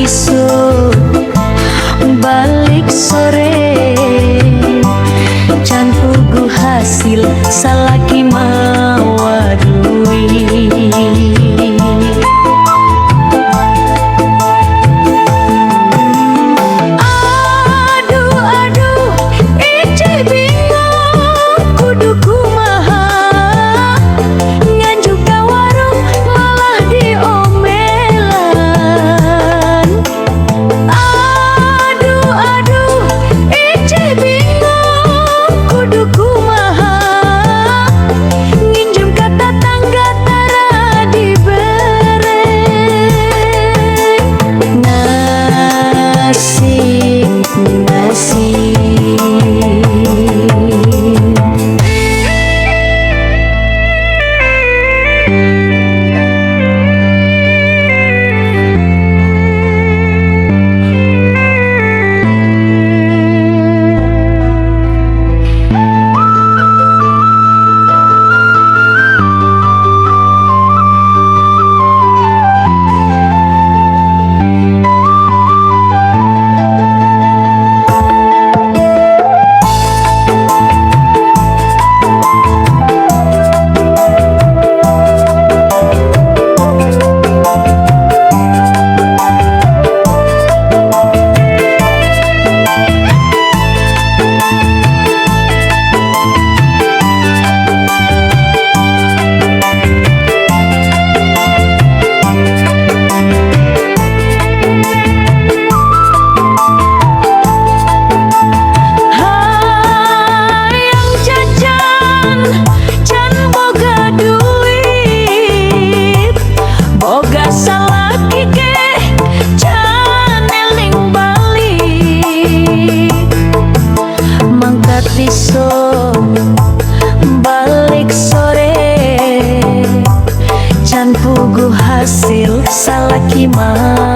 Isuk balik sore can puguh hasil salaki mawa duit. Aduh aduh ice bingung kudu kumaha nganjuk ka warung malah diomelan. Aduh aduh ice bingung kudu kumaha nginjem ka tatangga tara dibere. Nasib isuk balik sore can puguh hasil salaki mah